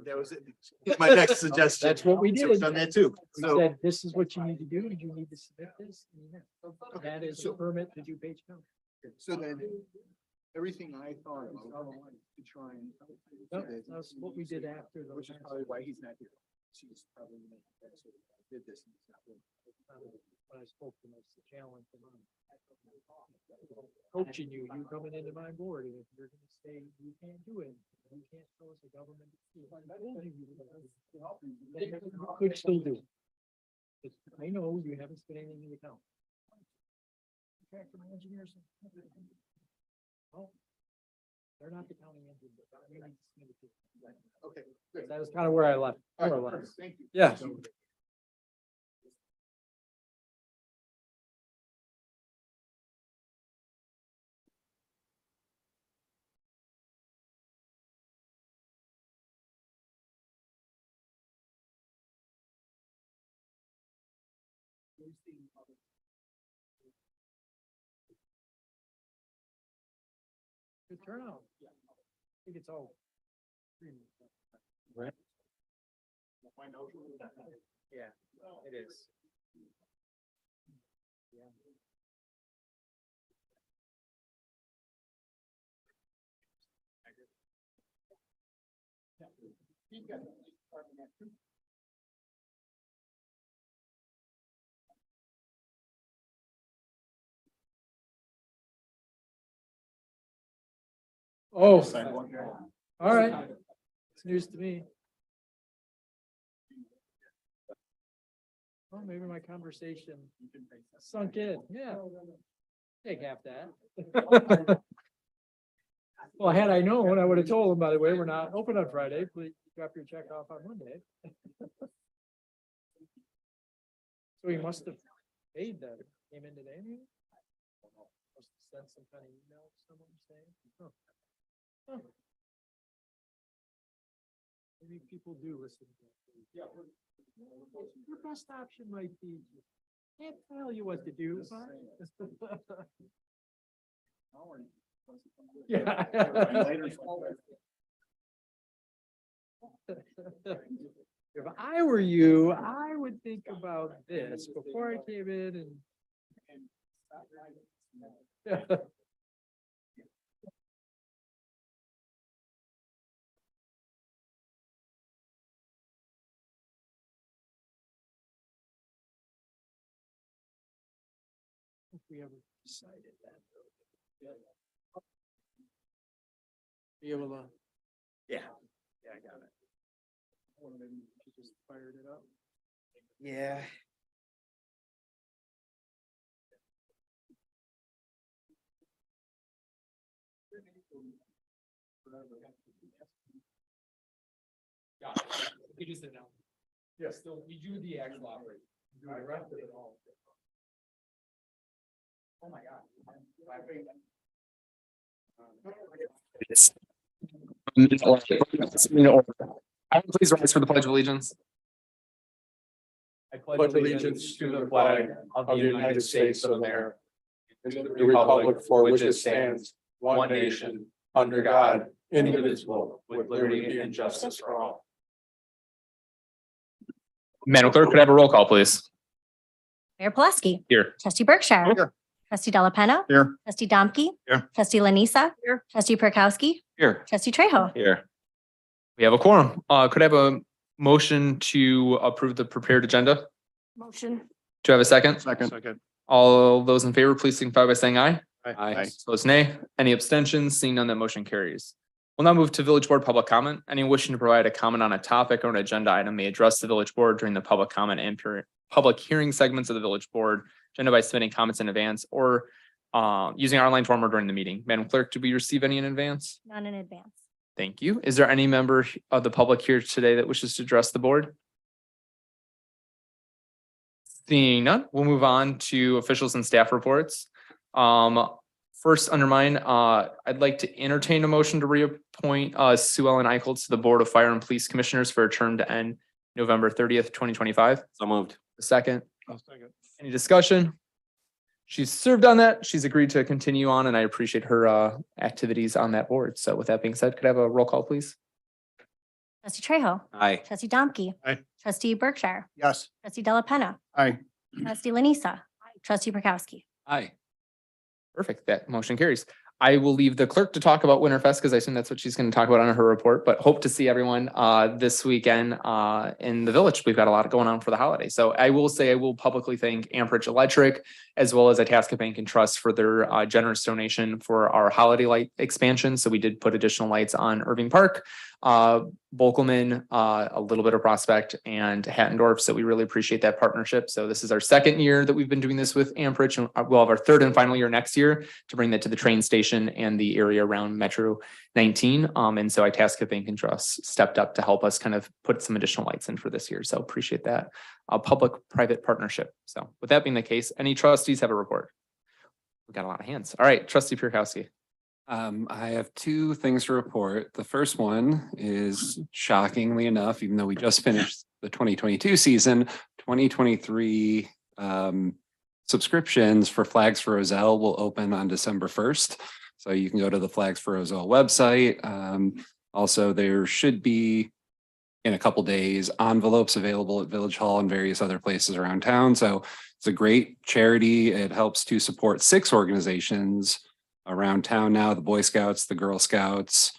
That was it. My next suggestion. That's what we So we've did. done that too. We So, said, this is what you need to do. You need to submit this. That is the permit to do page count. so then everything I thought of to try and. That's what we did after the. Which is probably why he's not here. She's probably. Did this. And it's not working. When I spoke to him, it's the challenge. Coaching you, you coming into my board, and if you're gonna say you can't do it, you can't show us a government. You could still do it. I know you haven't spent anything in the account. Contractor and engineers. Oh, they're not the county engine, but we need to submit it to them. Okay, good. That was kind of where I left. All more or right, less. perfect. Thank you. Yeah. Good turnout. I think it's all. Right. Yeah, it is. Oh, all right. It's news to me. Well, maybe my conversation sunk in. Yeah. Take half that. Well, had I known, I would have told them, by the way, we're not open on Friday. Please drop your check off on Monday. So he must have paid that. Came in today. Maybe? Must have sent some kind of email to someone saying. Huh. Huh. Maybe people do listen. Yeah. Your best option might be, can't tell you what to do. Yeah. If I were you, I would think about this before I came in and. Yeah. If we ever decided that. Be able to. Yeah, I got it. Just fired it up. Yeah. You just announce. Yes, still, you do the actual operation. You do the rest of it all. Oh my God. Please rise for the Pledge of Allegiance. I Pledge allegiance to the flag of the United States of America, and to the republic for which it stands, one nation, under God, indivisible, with liberty and justice for all. Madam Clerk, could I have a roll call, please? Mayor Pulaski. Here. Trustee Berkshire. Here. Trustee Della Penna. Here. Trustee Domke. Here. Trustee Lanisa. Here. Trustee Perkowski. Here. Trustee Trejo. Here. We have a quorum. Could I have a motion to approve the prepared agenda? Motion. Do I have a second? Second. All those in favor, please signify by saying aye. Aye. Opposed, nay. Any abstentions? Seeing none, that motion carries. We'll now move to Village Board public comment. Anyone wishing to provide a comment on a topic or an agenda item may address the Village Board during the public comment and public hearing segments of the Village Board agenda by submitting comments in advance or using our online form or during the meeting. Madam Clerk, did we receive any in advance? None in advance. Thank you. Is there any member of the public here today that wishes to address the board? Seeing none, we'll move on to officials and staff reports. First, under mine, I'd like to entertain a motion to reappoint Sue Ellen Eichholz to the Board of Fire and Police Commissioners for a term to end November 30th, 2025. So moved. A second. I'll second. Any discussion? She's served on that. She's agreed to continue on, and I appreciate her activities on that board. So with that being said, could I have a roll call, please? Trustee Trejo. Aye. Trustee Domke. Aye. Trustee Berkshire. Yes. Trustee Della Penna. Aye. Trustee Lanisa. Trustee Prokowski. Aye. Perfect. That motion carries. I will leave the clerk to talk about Winterfest because I assume that's what she's going to talk about on her report, but hope to see everyone this weekend in the village. We've got a lot going on for the holiday. So I will say I will publicly thank Amperich Electric as well as Itasca Bank and Trust for their generous donation for our holiday light expansion. So we did put additional lights on Irving Park, Bokelman, a little bit of Prospect and Hattendorf. So we really appreciate that partnership. So this is our second year that we've been doing this with Amperich, and we'll have our third and final year next year to bring that to the train station and the area around Metro 19. And so Itasca Bank and Trust stepped up to help us kind of put some additional lights in for this year. So appreciate that public-private partnership. So with that being the case, any trustees have a report? We've got a lot of hands. All right, Trustee Pierkowski. I have two things to report. The first one is shockingly enough, even though we just finished the 2022 season, 2023 subscriptions for Flags for Roselle will open on December 1st. So you can go to the Flags for Roselle website. Also, there should be in a couple days envelopes available at Village Hall and various other places around town. So it's a great charity. It helps to support 6 organizations around town now: the Boy Scouts, the Girl Scouts,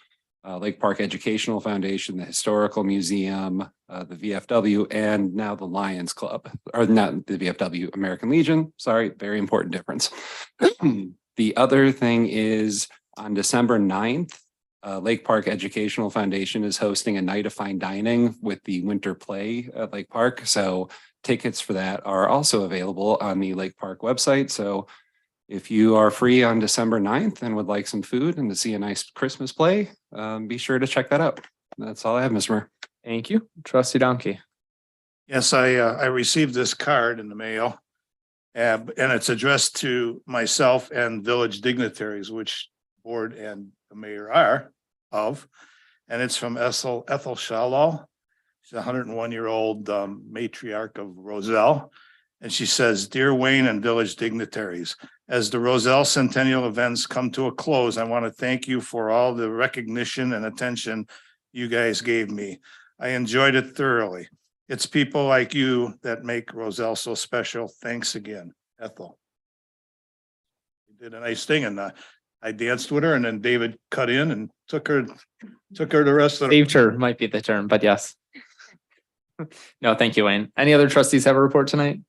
Lake Park Educational Foundation, the Historical Museum, the VFW, and now the Lions Club, or not the VFW, American Legion. Sorry, very important difference. The other thing is on December 9th, Lake Park Educational Foundation is hosting a night of fine dining with the winter play at Lake Park. So tickets for that are also available on the Lake Park website. So if you are free on December 9th and would like some food and to see a nice Christmas play, be sure to check that out. That's all I have, Mr. Mayor. Thank you. Trustee Domke. Yes, I received this card in the mail. And it's addressed to myself and village dignitaries, which board and the mayor are of. And it's from Ethel Shalal. She's a 101-year-old matriarch of Roselle. And she says, "Dear Wayne and village dignitaries, as the Roselle Centennial events come to a close, I want to thank you for all the recognition and attention you guys gave me. I enjoyed it thoroughly. It's people like you that make Roselle so special. Thanks again, Ethel." You did a nice thing, and I danced with her, and then David cut in and took her the rest of the. Saved her might be the term, but yes. No, thank you, Wayne. Any other trustees have a report tonight?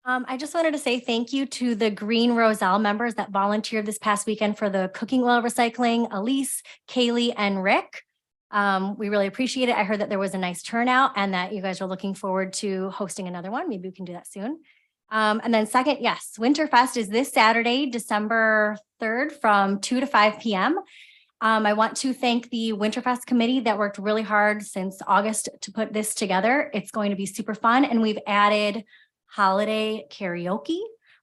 I just wanted to say thank you to the Green Roselle members that volunteered this past weekend for the cooking oil recycling, Elise, Kaylee, and Rick. We really appreciate it. I heard that there was a nice turnout and that you guys are looking forward to hosting another one. Maybe we can do that soon. And then second, yes, Winterfest is this Saturday, December 3rd from 2 to 5 p.m. I want to thank the Winterfest committee that worked really hard since August to put this together. It's going to be super fun, and we've added holiday karaoke.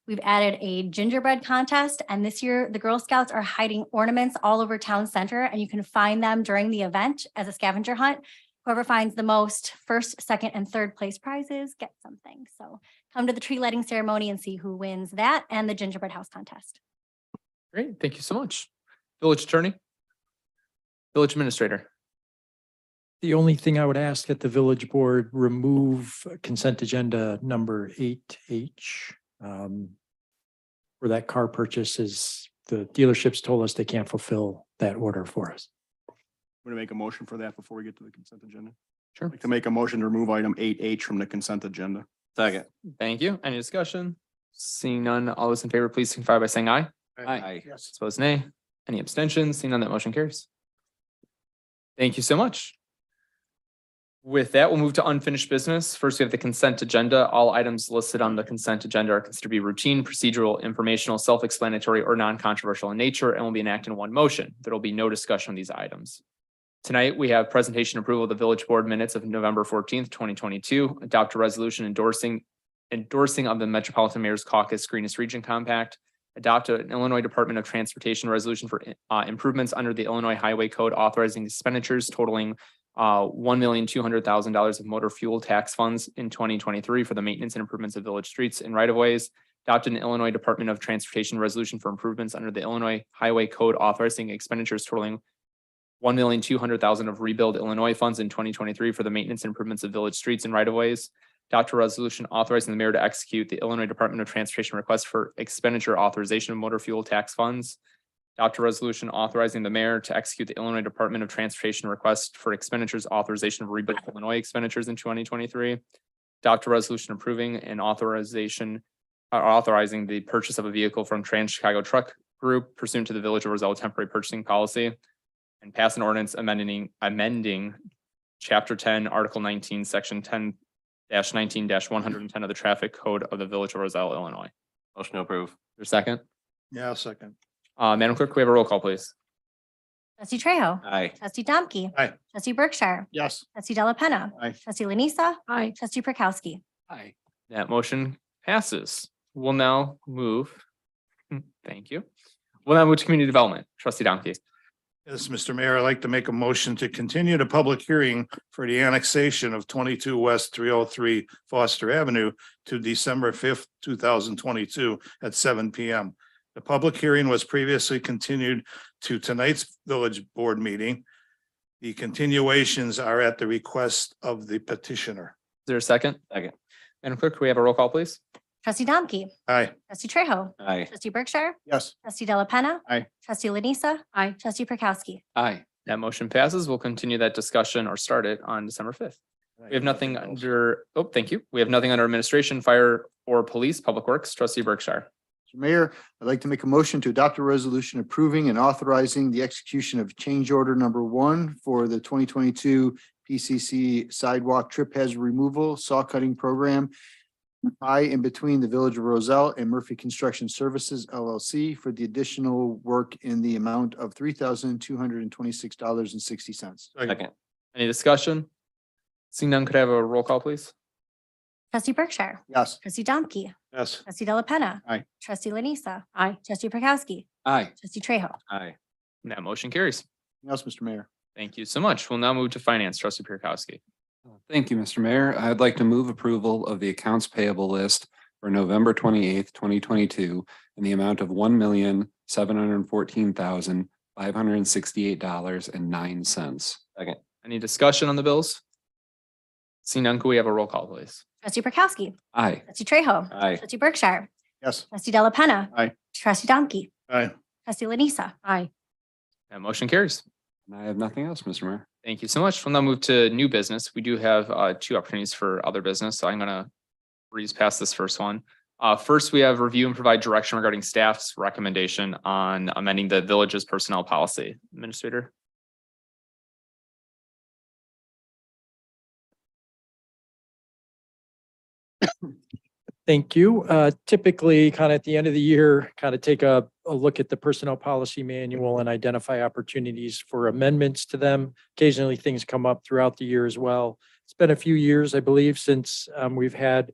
We've added a gingerbread contest, and this year the Girl Scouts are hiding ornaments all over town center, and you can find them during the event as a scavenger hunt. Whoever finds the most first, second, and third place prizes gets something. So come to the tree lighting ceremony and see who wins that and the gingerbread house contest. Great. Thank you so much. Village Attorney. Village Administrator. The only thing I would ask that the village board remove consent agenda number 8H. For that car purchase, is the dealerships told us they can't fulfill that order for us. I'm going to make a motion for that before we get to the consent agenda. Sure. I'd like to make a motion to remove item 8H from the consent agenda. Second. Thank you. Any discussion? Seeing none, all those in favor, please signify by saying aye. Aye. Yes. Opposed, nay. Any abstentions? Seeing none, that motion carries. Thank you so much. With that, we'll move to unfinished business. First, we have the consent agenda. All items listed on the consent agenda are considered to be routine, procedural, informational, self-explanatory, or non-controversial in nature and will be enacted in one motion. There will be no discussion on these items. Tonight, we have presentation approval of the village board minutes of November 14th, 2022, adopt a resolution endorsing of the Metropolitan Mayor's Caucus Greenest Region Compact, adopt an Illinois Department of Transportation resolution for improvements under the Illinois Highway Code authorizing expenditures totaling $1,200,000 of motor fuel tax funds in 2023 for the maintenance and improvements of village streets and right of ways. Adopted an Illinois Department of Transportation resolution for improvements under the Illinois Highway Code authorizing expenditures totaling $1,200,000 of rebuild Illinois funds in 2023 for the maintenance and improvements of village streets and right of ways. Adopt a resolution authorizing the mayor to execute the Illinois Department of Transportation request for expenditure authorization of motor fuel tax funds. Adopt a resolution authorizing the mayor to execute the Illinois Department of Transportation request for expenditures authorization of rebuild Illinois expenditures in 2023. Adopt a resolution approving and authorizing the purchase of a vehicle from Trans Chicago Truck Group pursuant to the Village of Roselle temporary purchasing policy. And pass an ordinance amending chapter 10, article 19, section 10-19-110 of the traffic code of the Village of Roselle, Illinois. Motion to approve. Your second, Yeah, I'll second. Madam Clerk, can we have a roll call, please? Trustee Trejo. Aye. Trustee Domke. Aye. Trustee Berkshire. Yes. Trustee Della Penna. Aye. Trustee Lanisa. Aye. Trustee Prokowski. Aye. That motion passes. We'll now move. Thank you. We'll now move to community development. Trustee Domke. Yes, Mr. Mayor, I'd like to make a motion to continue the public hearing for the annexation of 22 West 303 Foster Avenue to December 5th, 2022 at 7 p.m. The public hearing was previously continued to tonight's village board meeting. The continuations are at the request of the petitioner. Is there a second? Second. Madam Clerk, can we have a roll call, please? Trustee Domke. Aye. Trustee Trejo. Aye. Trustee Berkshire. Yes. Trustee Della Penna. Aye. Trustee Lanisa. Aye. Trustee Prokowski. Aye. That motion passes. We'll continue that discussion or start it on December 5th. We have nothing under, thank you. We have nothing under administration, fire, or police, public works. Trustee Berkshire. Mr. Mayor, I'd like to make a motion to adopt a resolution approving and authorizing the execution of change order number 1 for the 2022 PCC sidewalk trip hazard removal saw cutting program by and between the Village of Roselle and Murphy Construction Services LLC for the additional work in the amount of $3,226.60. Second. Any discussion? Seeing none, could I have a roll call, please? Trustee Berkshire. Yes. Trustee Domke. Yes. Trustee Della Penna. Aye. Trustee Lanisa. Aye. Trustee Prokowski. Aye. Trustee Trejo. Aye. That motion carries. Anything else, Mr. Mayor? Thank you so much. We'll now move to finance. Trustee Prokowski. Thank you, Mr. Mayor. I'd like to move approval of the accounts payable list for November 28th, 2022 in the amount of $1,714,568.09. Second. Any discussion on the bills? Seeing none, could we have a roll call, please? Trustee Prokowski. Aye. Trustee Trejo. Aye. Trustee Berkshire. Yes. Trustee Della Penna. Aye. Trustee Domke. Aye. Trustee Lanisa. Aye. That motion carries. And I have nothing else, Mr. Mayor. Thank you so much. We'll now move to new business. We do have 2 opportunities for other business, so I'm gonna breeze past this first one. First, we have review and provide direction regarding staff's recommendation on amending the village's personnel policy. Administrator? Thank you. Typically, kind of at the end of the year, kind of take a look at the personnel policy manual and identify opportunities for amendments to them. Occasionally, things come up throughout the year as well. It's been a few years, I believe, since we've had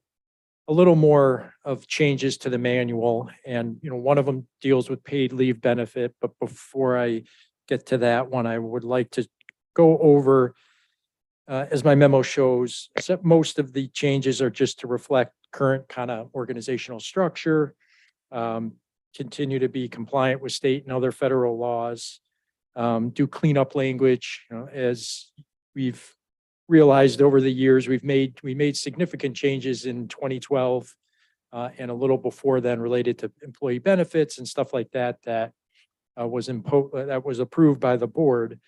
a little more of changes to the manual. And, one of them deals with paid leave benefit. But before I get to that one, I would like to go over, as my memo shows, most of the changes are just to reflect current kind of organizational structure, continue to be compliant with state and other federal laws, do cleanup language, as we've realized over the years, we made significant changes in 2012 and a little before then related to employee benefits and stuff like that, that was approved by the board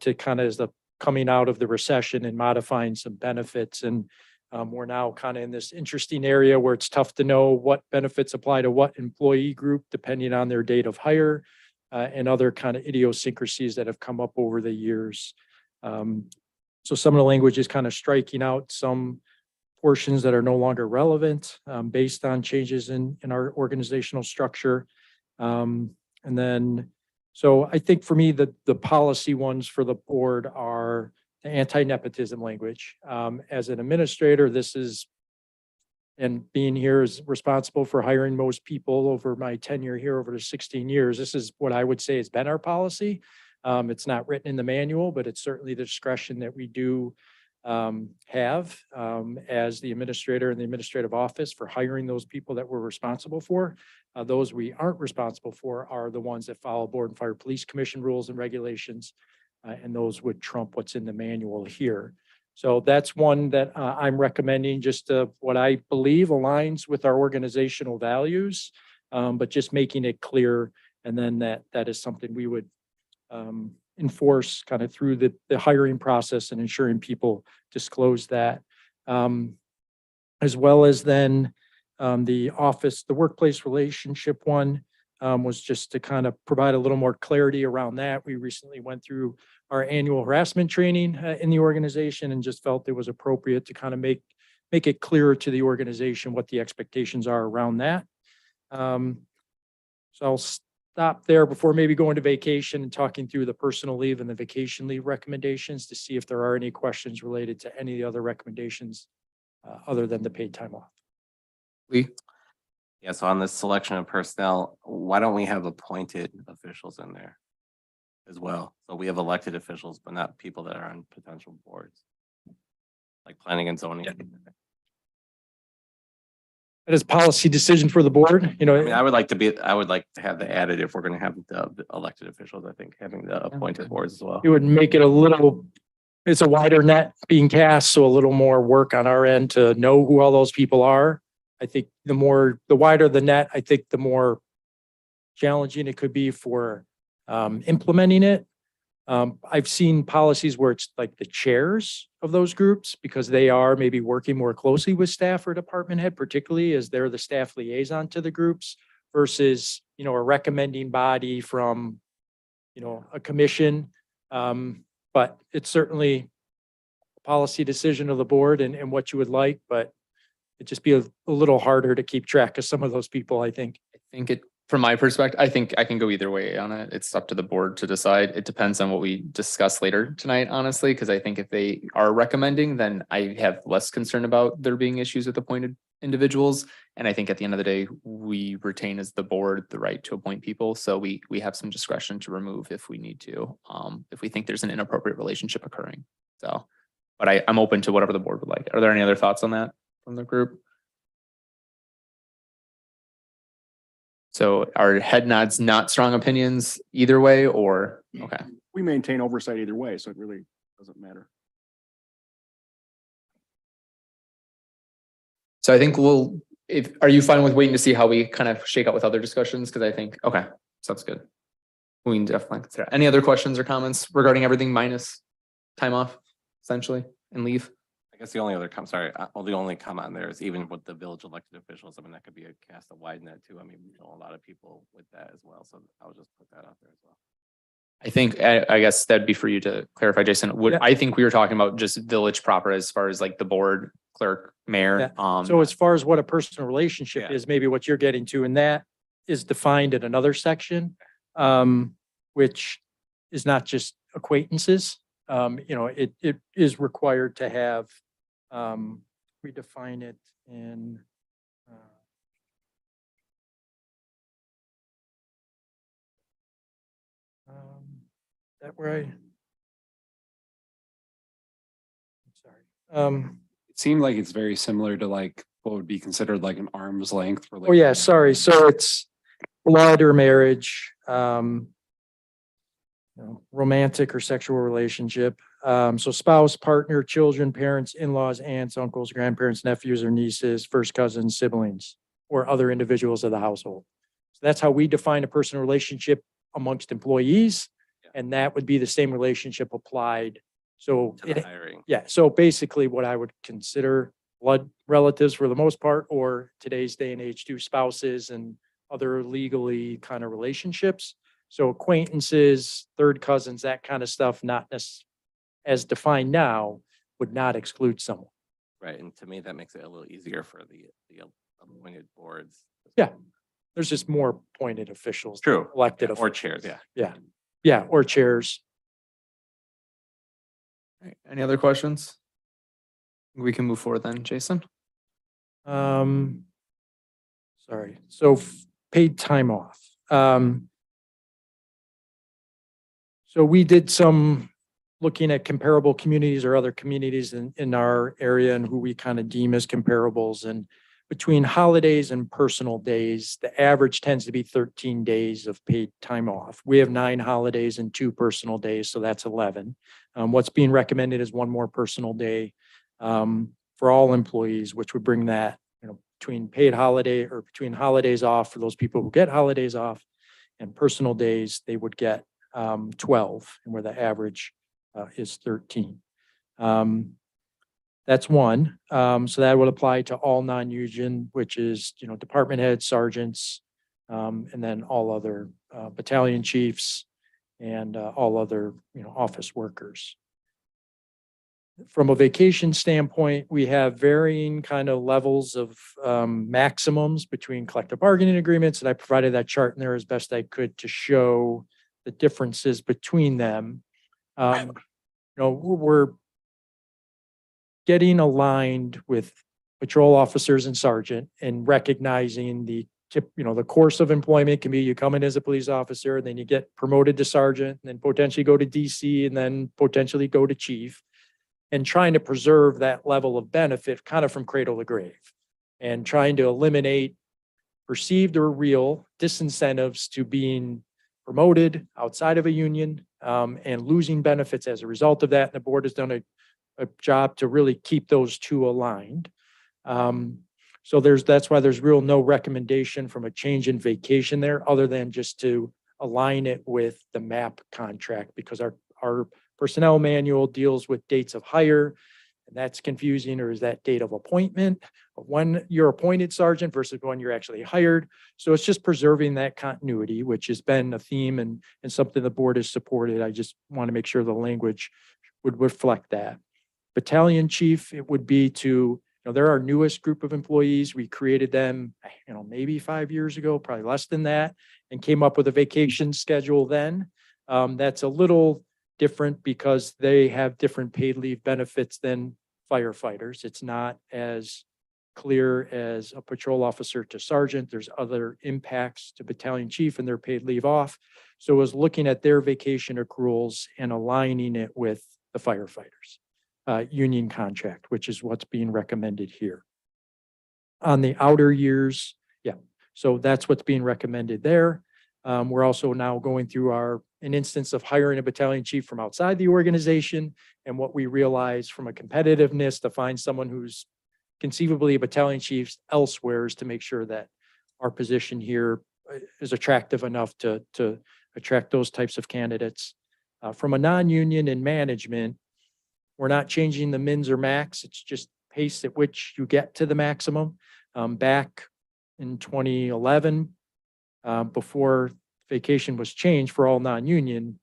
to kind of as the coming out of the recession and modifying some benefits. And we're now kind of in this interesting area where it's tough to know what benefits apply to what employee group, depending on their date of hire and other kind of idiosyncrasies that have come up over the years. So some of the language is kind of striking out some portions that are no longer relevant based on changes in our organizational structure. And then, so I think for me, the policy ones for the board are the anti-nepotism language. As an administrator, this is, and being here is responsible for hiring most people over my tenure here over the 16 years. This is what I would say has been our policy. It's not written in the manual, but it's certainly the discretion that we do have as the administrator and the administrative office for hiring those people that we're responsible for. Those we aren't responsible for are the ones that follow Board and Fire Police Commission rules and regulations. And those would trump what's in the manual here. So that's one that I'm recommending, just what I believe aligns with our organizational values, but just making it clear. And then that is something we would enforce kind of through the hiring process and ensuring people disclose that. As well as then the workplace relationship one was just to kind of provide a little more clarity around that. We recently went through our annual harassment training in the organization and just felt it was appropriate to kind of make it clearer to the organization what the expectations are around that. So I'll stop there before maybe going to vacation and talking through the personal leave and the vacation leave recommendations to see if there are any questions related to any of the other recommendations other than the paid time off. Lee? Yeah, so on this selection of personnel, why don't we have appointed officials in there as well? So we have elected officials, but not people that are on potential boards. Like planning and zoning. It is policy decision for the board, you know. I mean, I would like to have the added if we're gonna have the elected officials, I think, having the appointed boards as well. It would make it it's a wider net being cast, so a little more work on our end to know who all those people are. I think the wider the net, I think the more challenging it could be for implementing it. I've seen policies where it's like the chairs of those groups because they are maybe working more closely with staff or department head, particularly as they're the staff liaison to the groups versus, you know, a recommending body from, you know, a commission. But it's certainly a policy decision of the board and what you would like, but it'd just be a little harder to keep track of some of those people, I think. From my perspective, I think I can go either way on it. It's up to the board to decide. It depends on what we discuss later tonight, honestly, because I think if they are recommending, then I have less concern about there being issues with appointed individuals. And I think at the end of the day, we retain as the board the right to appoint people. So we have some discretion to remove if we need to, if we think there's an inappropriate relationship occurring. So, but I'm open to whatever the board would like. Are there any other thoughts on that from the group? So are head nods not strong opinions either way, or, okay. We maintain oversight either way, so it really doesn't matter. So I think are you fine with waiting to see how we kind of shake out with other discussions? Because I think, okay, sounds good. We can definitely consider. Any other questions or comments regarding everything minus time off, essentially, and leave? I guess the only other the only comment there is even with the village elected officials, I mean, that could be a cast of wide net too. I mean, we know a lot of people with that as well. So I'll just put that out there as well. I think, I guess that'd be for you to clarify, Jason. I think we were talking about just village proper as far as like the board, clerk, mayor. So as far as what a personal relationship Yeah. is, maybe what you're getting to, and that is defined in another section, which is not just acquaintances. You know, it is required to have, we define it in, that where I'm sorry. It seemed like it's very similar to like what would be considered like an arm's length. Oh, yeah, sorry. So it's blood or marriage, you know, romantic or sexual relationship. So spouse, partner, children, parents, in-laws, aunts, uncles, grandparents, nephews or nieces, first cousins, siblings, or other individuals of the household. So that's how we define a personal relationship amongst employees. And that would be the same relationship applied. So To the hiring. yeah, so basically what I would consider blood relatives for the most part, or today's day and age, to spouses and other legally kind of relationships. So acquaintances, third cousins, that kind of stuff, not as defined now, would not exclude someone. Right. And to me, that makes it a little easier for the appointed boards. Yeah. There's just more appointed officials. than True. Elected. Or officials. chairs, yeah. Yeah. Yeah, or chairs. All right, any other questions? We can move forward then, Jason. Sorry, so paid time off. So So we did some looking at comparable communities or other communities in our area and who we kind of deem as comparables. And between holidays and personal days, the average tends to be 13 days of paid time off. We have 9 holidays and 2 personal days, so that's 11. What's being recommended is 1 more personal day for all employees, which would bring that, between paid holiday or between holidays off for those people who get holidays off and personal days, they would get 12, and where the average is 13. That's one. So that would apply to all non-union, which is, department heads, sergeants, and then all other battalion chiefs and all other, office workers. From a vacation standpoint, we have varying kind of levels of maximums between collective bargaining agreements, and I provided that chart in there as best I could to show the differences between them. We're getting aligned with patrol officers and sergeant and recognizing the course of employment can be you come in as a police officer, then you get promoted to sergeant, and then potentially go to DC, and then potentially go to chief, and trying to preserve that level of benefit kind of from cradle to grave, and trying to eliminate perceived or real disincentives to being promoted outside of a union and losing benefits as a result of that. And the board has done a job to really keep those two aligned. So that's why there's no recommendation from a change in vacation there, other than just to align it with the MAP contract, because our personnel manual deals with dates of hire, and that's confusing. Or is that date of appointment, when you're appointed sergeant versus when you're actually hired? So it's just preserving that continuity, which has been a theme and something the board has supported. I just want to make sure the language would reflect that. Battalion chief, it would be to, they're our newest group of employees. We created them, maybe 5 years ago, probably less than that, and came up with a vacation schedule then. That's a little different because they have different paid leave benefits than firefighters. It's not as clear as a patrol officer to sergeant. There's other impacts to battalion chief and their paid leave off. So it was looking at their vacation accruals and aligning it with the firefighters union contract, which is what's being recommended here. On the outer years, so that's what's being recommended there. We're also now going through an instance of hiring a battalion chief from outside the organization. And what we realize from a competitiveness to find someone who's conceivably a battalion chief elsewhere is to make sure that our position here is attractive enough to attract those types of candidates. From a non-union and management, we're not changing the mins or max. It's just pace at which you get to the maximum. Back in 2011, before vacation was changed for all non-union,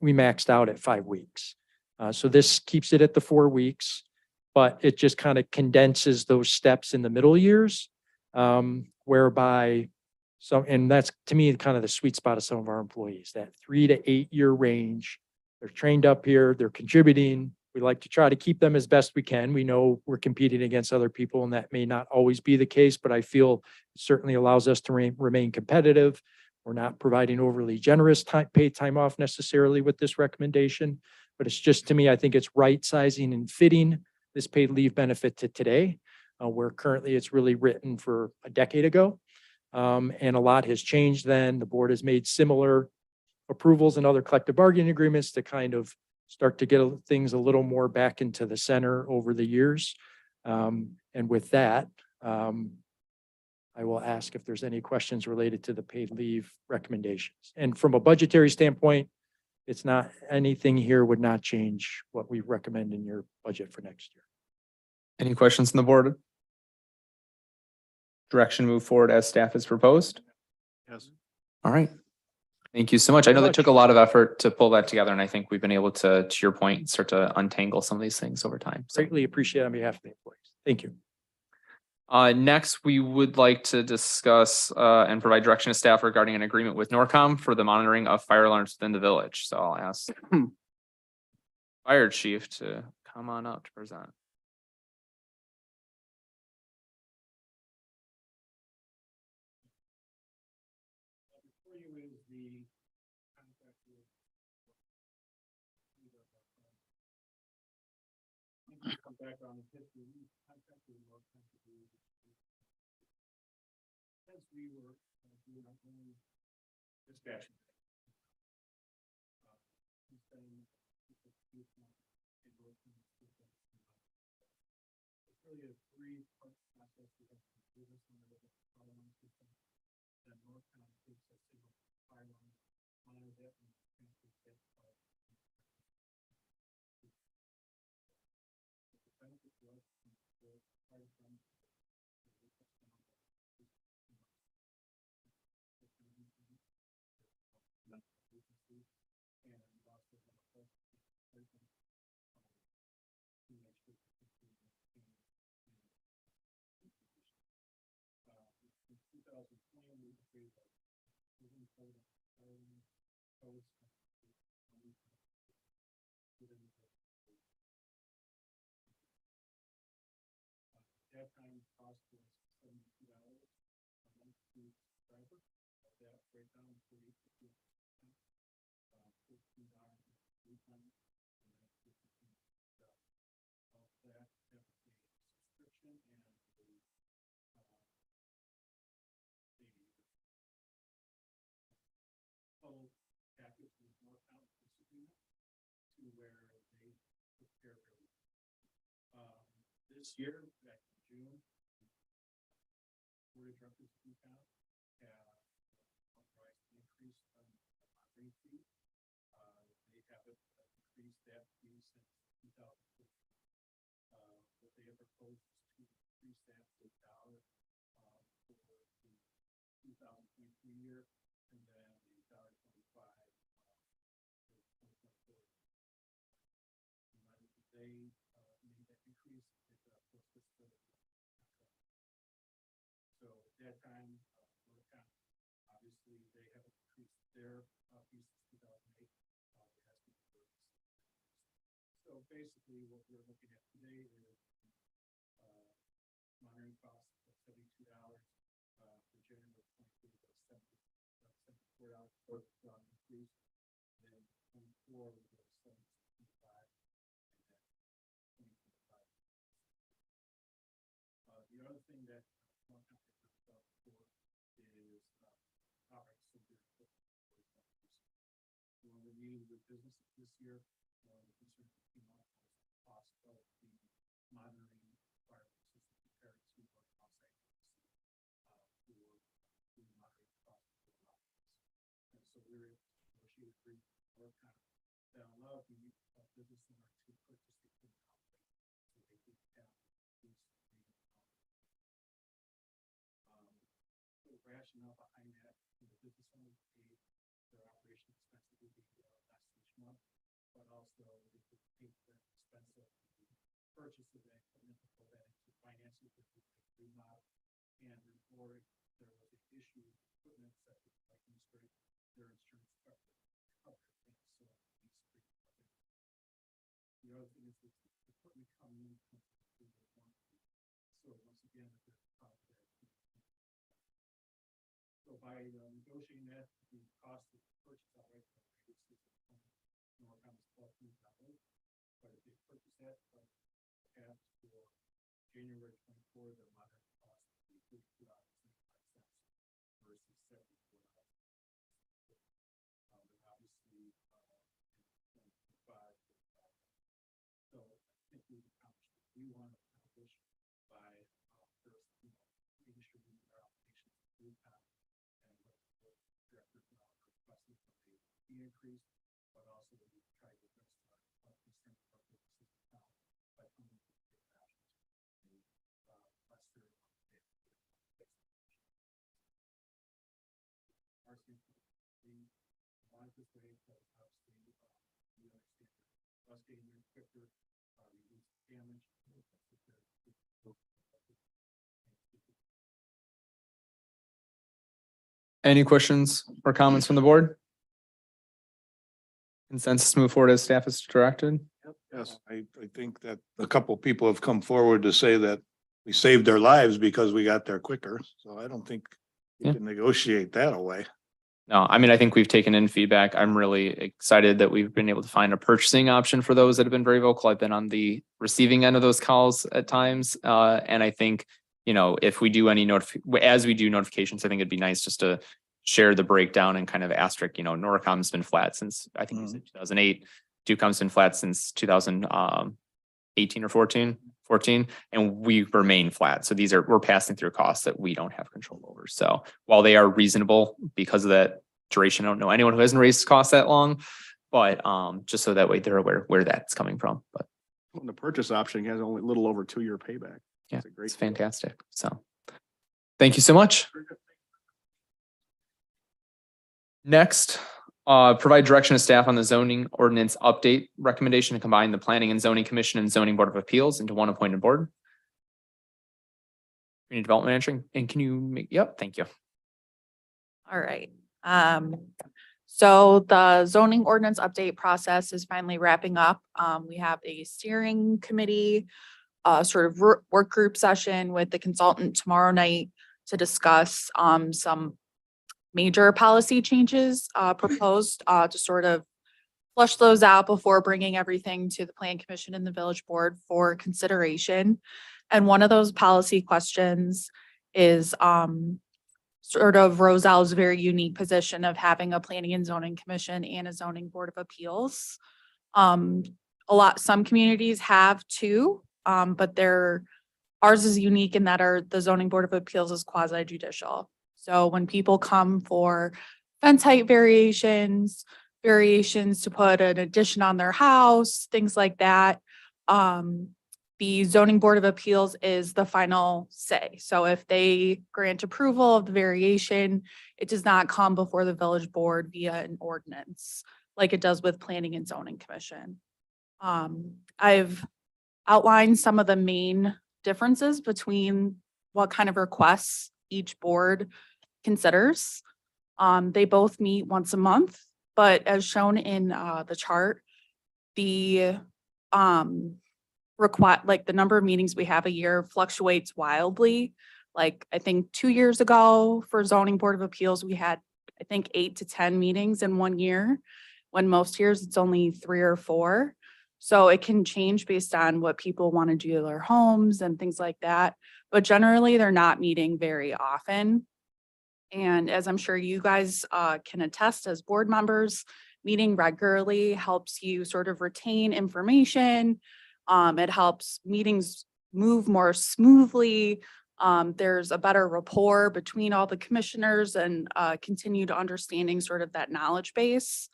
we maxed out at 5 weeks. So this keeps it at the 4 weeks, but it just kind of condenses those steps in the middle years, whereby and that's to me kind of the sweet spot of some of our employees, that 3 to 8 year range. They're trained up here, they're contributing. We like to try to keep them as best we can. We know we're competing against other people, and that may not always be the case, but I feel it certainly allows us to remain competitive. We're not providing overly generous paid time off necessarily with this recommendation, but it's just, to me, I think it's right sizing and fitting this paid leave benefit to today, where currently it's really written for a decade ago. And a lot has changed then. The board has made similar approvals and other collective bargaining agreements to kind of start to get things a little more back into the center over the years. And with that, I will ask if there's any questions related to the paid leave recommendations. And from a budgetary standpoint, it's not, anything here would not change what we recommend in your budget for next year. Any questions on the board? Direction move forward as staff has proposed. Yes. All right. Thank you so much. I know that took a lot of effort to pull that together, and I think we've been able to your point, start to untangle some of these things over time. So Greatly appreciate it on behalf of the employees. Thank you. next, we would like to discuss and provide direction to staff regarding an agreement with Norcom for the monitoring of fire alarms within the village. So I'll ask Fire Chief to come on up to present. Some background in history, we contracted with North Country. Since we were doing our own dispatching. It's been- It's really a three-part process. We have to do this one with the fire alarm system. Then North County takes a single fire alarm, monitors it, and transfers it. The benefit to us is the fire department. And also to make sure in 2020, we created a building code of codes. That time cost was $72 a month to subscriber. That breakdown for each of you. $15 refund. And then $15 of that have a subscription and the whole package with more account disagreement to where they prepare everything. This year, back in June, Board of Directors of UConn have authorized an increase on the monitoring fee. They haven't increased that fee since 2015. What they have proposed is to increase that to $1 for the 2023 year, and then the $1.25 for 2024. And when they made that increase, it was this so at that time, obviously they haven't increased their fees since 2008. So basically, what we're looking at today is monitoring costs of $72 for January 23 was $74 for increase, and then 24 was $765, and then 2025. The other thing that one company for is topics of your when we meeting with businesses this year, one of the concerns that came up was the cost of the monitoring fire system compared to our outside for the monitoring cost of the office. And so we're negotiating agreement or contract that allow the business owner to purchase the equipment outright, so they can have these. The rationale behind that, the business owner paid their operation expenses would be less each month, but also they could take the expense of the purchase of that equipment and put that into financing with the remodel. And before there was an issue with equipment such as like their insurance covered things. So the other thing is that the equipment coming in comes with warranty. So once again, if there's a problem there. So by negotiating that, the cost of the purchase outright reduces more comes $12,000. But if they purchase that, have for January 24, the moderate cost would be $52.75 versus $74. And obviously, in 25. So I think we've accomplished what we want to accomplish by first, making sure we meet our obligations through time. And what directors now requesting for the fee increase, but also we try to address our concern for our businesses now by coming to the actions and lesser we want this way because obviously we understand us getting there quicker, reduce damage. Any questions or comments from the board? Consensus move forward as staff is directed. Yes, I think that a couple people have come forward to say that we saved their lives because we got there quicker. So I don't think Yeah. you can negotiate that away. No, I mean, I think we've taken in feedback. I'm really excited that we've been able to find a purchasing option for those that have been very vocal. I've been on the receiving end of those calls at times. And I think, you know, if we do any as we do notifications, I think it'd be nice just to share the breakdown and kind of asterisk, you know, Norcom's been flat since, I think you said 2008. Ducom's been flat since 2018 or 14, and we remain flat. So we're passing through costs that we don't have control over. So while they are reasonable because of that duration, I don't know anyone who hasn't raised costs that long, but just so that way they're aware where that's coming from. But The purchase option has only a little over 2-year payback. yeah, It's a great it's deal. fantastic. So thank you so much. Next, provide direction to staff on the zoning ordinance update recommendation to combine the Planning and Zoning Commission and Zoning Board of Appeals into one appointed board. Community Development Manager, and can you yep, thank you. All right. So the zoning ordinance update process is finally wrapping up. We have a steering committee, sort of work group session with the consultant tomorrow night to discuss some major policy changes proposed to sort of flush those out before bringing everything to the Plan Commission and the Village Board for consideration. And one of those policy questions is sort of Roselle's very unique position of having a Planning and Zoning Commission and a Zoning Board of Appeals. Some communities have two, but ours is unique in that the Zoning Board of Appeals is quasi judicial. So when people come for fence height variations to put an addition on their house, things like that, the Zoning Board of Appeals is the final say. So if they grant approval of the variation, it does not come before the Village Board via an ordinance like it does with Planning and Zoning Commission. I've outlined some of the main differences between what kind of requests each board considers. They both meet once a month, but as shown in the chart, the the number of meetings we have a year fluctuates wildly. Like I think 2 years ago for Zoning Board of Appeals, we had, I think 8 to 10 meetings in 1 year, when most years it's only 3 or 4. So it can change based on what people want to do to their homes and things like that. But generally they're not meeting very often. And as I'm sure you guys can attest as board members, meeting regularly helps you sort of retain information. It helps meetings move more smoothly. There's a better rapport between all the commissioners and continued understanding sort of that knowledge base.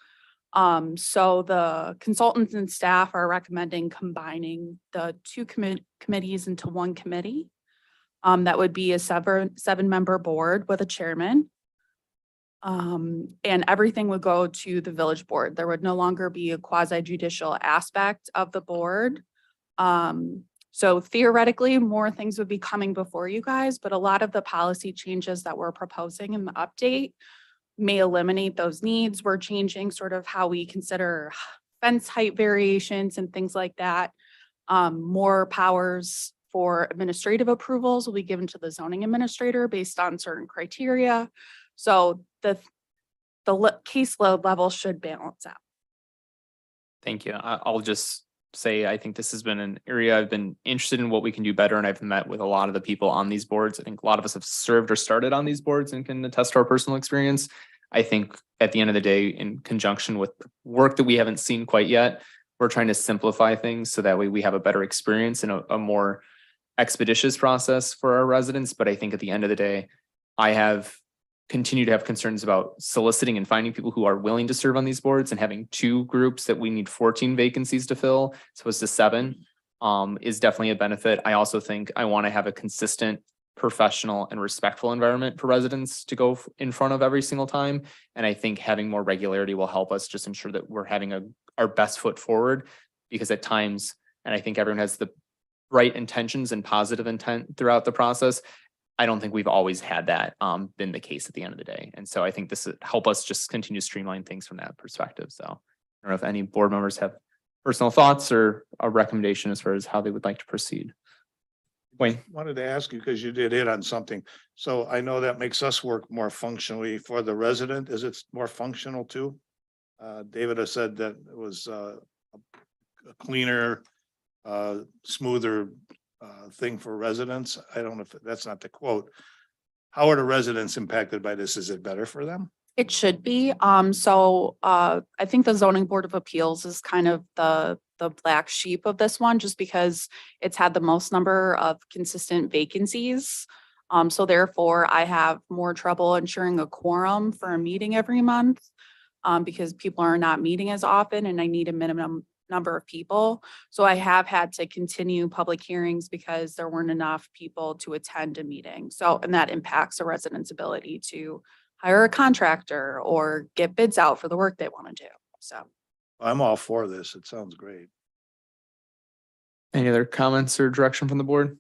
So the consultants and staff are recommending combining the two committees into one committee. That would be a 7-member board with a chairman. And everything would go to the Village Board. There would no longer be a quasi judicial aspect of the board. So theoretically, more things would be coming before you guys, but a lot of the policy changes that we're proposing in the update may eliminate those needs. We're changing sort of how we consider fence height variations and things like that. More powers for administrative approvals will be given to the zoning administrator based on certain criteria. So the caseload level should balance out. Thank you. I'll just say, I think this has been an area I've been interested in what we can do better. And I've met with a lot of the people on these boards. I think a lot of us have served or started on these boards and can attest to our personal experience. I think at the end of the day, in conjunction with work that we haven't seen quite yet, we're trying to simplify things so that way we have a better experience and a more expeditious process for our residents. But I think at the end of the day, I have continued to have concerns about soliciting and finding people who are willing to serve on these boards, and having 2 groups that we need 14 vacancies to fill, as opposed to 7, is definitely a benefit. I also think I want to have a consistent, professional and respectful environment for residents to go in front of every single time. And I think having more regularity will help us just ensure that we're having our best foot forward, because at times, and I think everyone has the right intentions and positive intent throughout the process, I don't think we've always had that been the case at the end of the day. And so I think this would help us just continue to streamline things from that perspective. So I don't know if any board members have personal thoughts or a recommendation as far as how they would like to proceed. Wayne. Wanted to ask you, because you did hit on something. So I know that makes us work more functionally for the resident. Is it more functional too? David has said that it was a cleaner, smoother thing for residents. I don't know if that's not the quote. How are the residents impacted by this? Is it better for them? It should be. I think the zoning board of appeals is kind of the black sheep of this one, just because it's had the most number of consistent vacancies. So therefore I have more trouble ensuring a quorum for a meeting every month. Because people are not meeting as often and I need a minimum number of people. So I have had to continue public hearings because there weren't enough people to attend a meeting. So, and that impacts a resident's ability to hire a contractor or get bids out for the work they want to do. So. I'm all for this. It sounds great. Any other comments or direction from the board?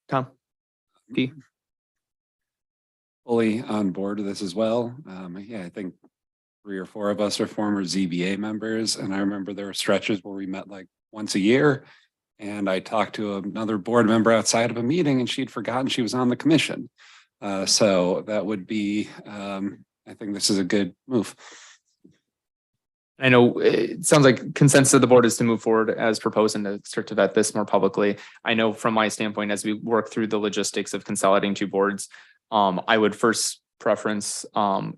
Tom? P? Fully on board with this as well. Yeah, I think 3 or 4 of us are former ZBA members, and I remember there were stretches where we met like once a year. And I talked to another board member outside of a meeting and she'd forgotten she was on the commission. So that would be, I think this is a good move. I know it sounds like consensus of the board is to move forward as proposed and to start to vet this more publicly. I know from my standpoint, as we work through the logistics of consolidating 2 boards, I would first preference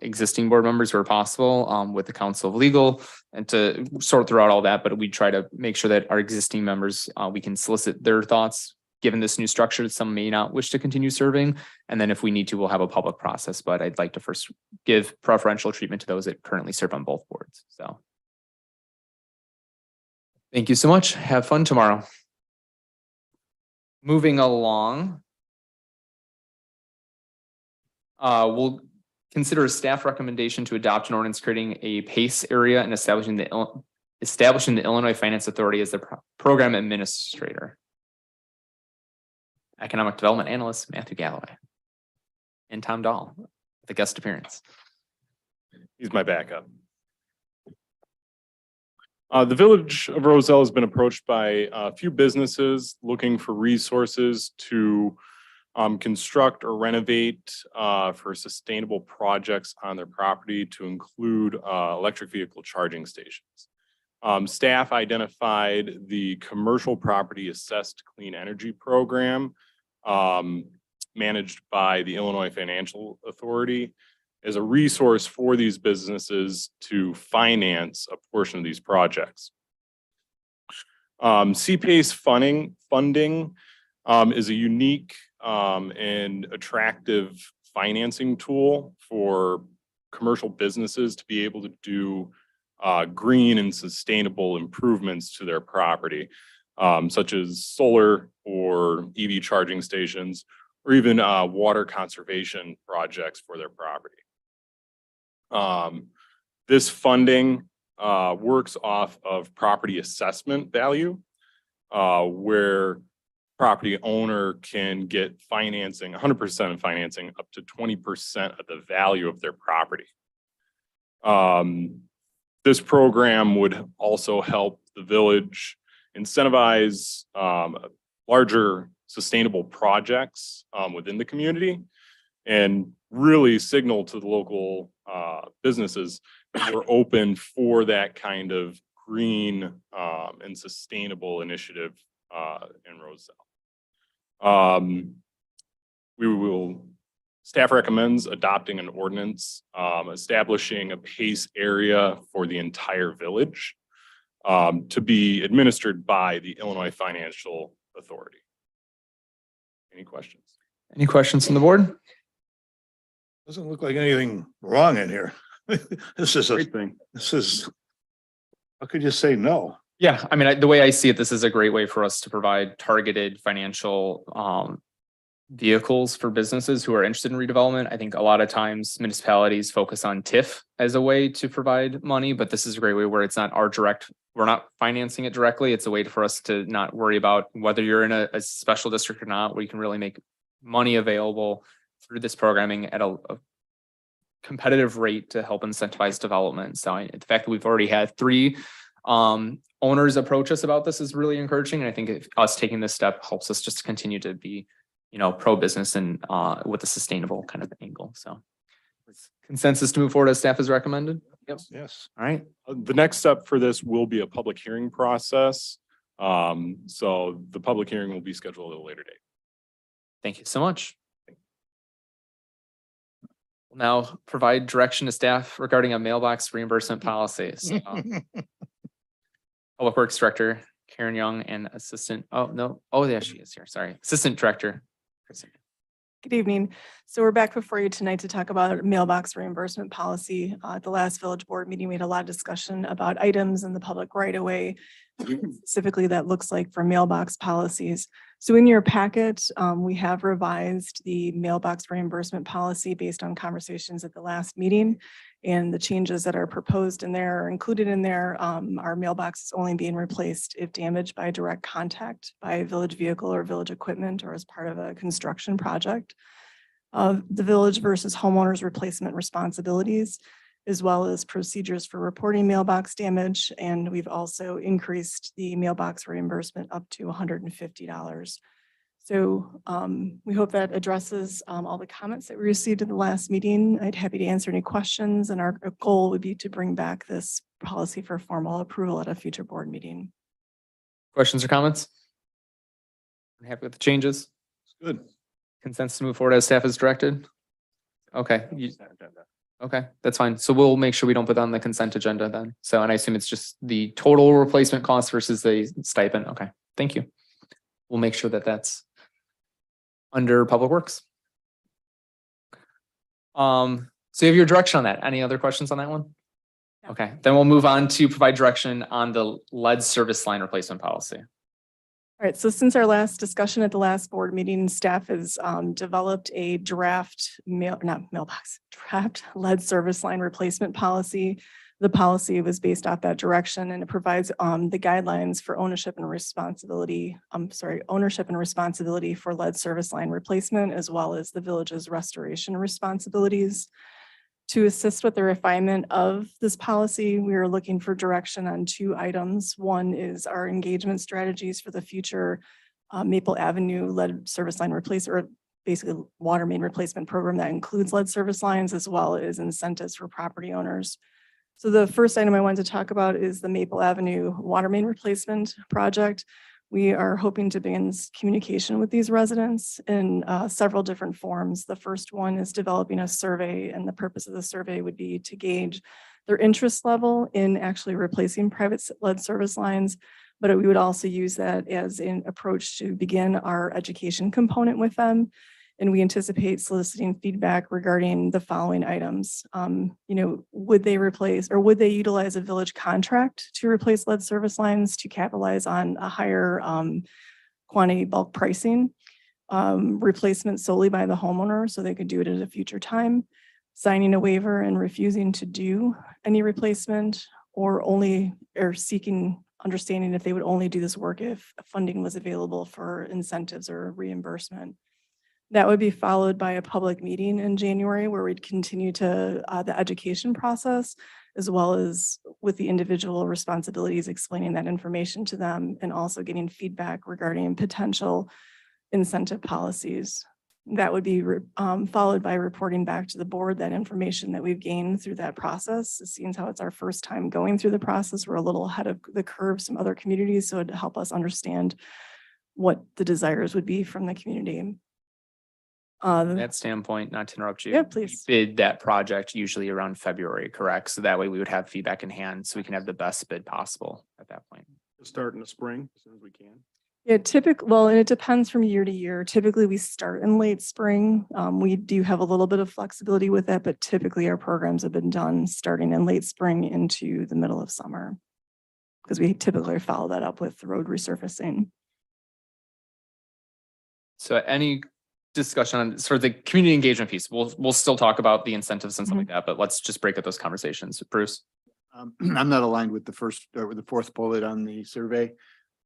existing board members where possible with the Council of Legal and to sort throughout all that, but we try to make sure that our existing members, we can solicit their thoughts. Given this new structure, some may not wish to continue serving. And then if we need to, we'll have a public process, but I'd like to first give preferential treatment to those that currently serve on both boards. So. Thank you so much. Have fun tomorrow. Moving along. We'll consider a staff recommendation to adopt an ordinance creating a PACE area and establishing the Illinois Finance Authority as the program administrator. Economic Development Analyst Matthew Galloway and Tom Dahl, the guest appearance. He's my backup. The Village of Roselle has been approached by a few businesses looking for resources to construct or renovate for sustainable projects on their property to include electric vehicle charging stations. Staff identified the Commercial Property Assessed Clean Energy Program managed by the Illinois Financial Authority as a resource for these businesses to finance a portion of these projects. CPACE funding is a unique and attractive financing tool for commercial businesses to be able to do green and sustainable improvements to their property, such as solar or EV charging stations, or even water conservation projects for their property. This funding works off of property assessment value, where property owner can get financing, 100% of financing, up to 20% of the value of their property. This program would also help the village incentivize larger sustainable projects within the community and really signal to the local businesses that we're open for that kind of green and sustainable initiative in Roselle. Staff recommends adopting an ordinance establishing a PACE area for the entire village to be administered by the Illinois Financial Authority. Any questions? Any questions from the board? Doesn't look like anything wrong in here. This is Great thing. how could you say no? Yeah, I mean, the way I see it, this is a great way for us to provide targeted financial vehicles for businesses who are interested in redevelopment. I think a lot of times municipalities focus on TIF as a way to provide money, but this is a great way where it's not our direct, we're not financing it directly. It's a way for us to not worry about whether you're in a special district or not, where you can really make money available through this programming at a competitive rate to help incentivize development. So the fact that we've already had 3 owners approach us about this is really encouraging. And I think if us taking this step helps us just to continue to be, pro-business and with a sustainable kind of angle. So consensus to move forward as staff is recommended. Yep. Yes. All right. The next step for this will be a public hearing process. So the public hearing will be scheduled at a later date. Thank you so much. We'll now provide direction to staff regarding a mailbox reimbursement policy. So, Public Works Director Karen Young and Assistant, yeah, she is here. Sorry. Assistant Director Kristen. Good evening. So we're back before you tonight to talk about mailbox reimbursement policy. At the last village board meeting, we had a lot of discussion about items in the public right of way. Specifically, that looks like for mailbox policies. So in your packet, we have revised the mailbox reimbursement policy based on conversations at the last meeting. And the changes that are proposed in there, or included in there, are mailboxes only being replaced if damaged by direct contact by a village vehicle or village equipment or as part of a construction project. The village versus homeowners replacement responsibilities, as well as procedures for reporting mailbox damage. And we've also increased the mailbox reimbursement up to $150. So we hope that addresses all the comments that we received at the last meeting. I'd happy to answer any questions, and our goal would be to bring back this policy for formal approval at a future board meeting. Questions or comments? I'm happy with the changes. Good. Consensus to move forward as staff is directed? Okay. Okay, that's fine. So we'll make sure we don't put that on the consent agenda then. So, and I assume it's just the total replacement cost versus the stipend. Okay, thank you. We'll make sure that that's under Public Works. So you have your direction on that. Any other questions on that one? No. Okay, then we'll move on to provide direction on the lead service line replacement policy. All right, so since our last discussion at the last board meeting, staff has developed a draft draft lead service line replacement policy. The policy was based off that direction, and it provides the guidelines for ownership and responsibility for lead service line replacement, as well as the village's restoration responsibilities. To assist with the refinement of this policy, we are looking for direction on two items. One is our engagement strategies for the future Maple Avenue lead service line replacement, or basically water main replacement program that includes lead service lines, as well as incentives for property owners. So the first item I wanted to talk about is the Maple Avenue water main replacement project. We are hoping to begin communication with these residents in several different forms. The first one is developing a survey, and the purpose of the survey would be to gauge their interest level in actually replacing private lead service lines. But we would also use that as an approach to begin our education component with them. And we anticipate soliciting feedback regarding the following items. Would they replace, or would they utilize a village contract to replace lead service lines to capitalize on a higher quantity bulk pricing? Replacement solely by the homeowner so they could do it at a future time, signing a waiver and refusing to do any replacement, or seeking understanding if they would only do this work if funding was available for incentives or reimbursement. That would be followed by a public meeting in January where we'd continue to the education process, as well as with the individual responsibilities, explaining that information to them, and also getting feedback regarding potential incentive policies. That would be followed by reporting back to the board that information that we've gained through that process. Seeing how it's our first time going through the process, we're a little ahead of the curve, some other communities, so it'd help us understand what the desires would be from the community. From that standpoint, not to interrupt you. Yeah, please. We bid that project usually around February, correct? So that way we would have feedback in hand so we can have the best bid possible at that point. Start in the spring as soon as we can. Yeah, and it depends from year to year. Typically, we start in late spring. We do have a little bit of flexibility with that, but typically our programs have been done starting in late spring into the middle of summer, because we typically follow that up with road resurfacing. So any discussion on sort of the community engagement piece, we'll still talk about the incentives and stuff like that, but let's just break up those conversations. Bruce? I'm not aligned with the first or the fourth bullet on the survey.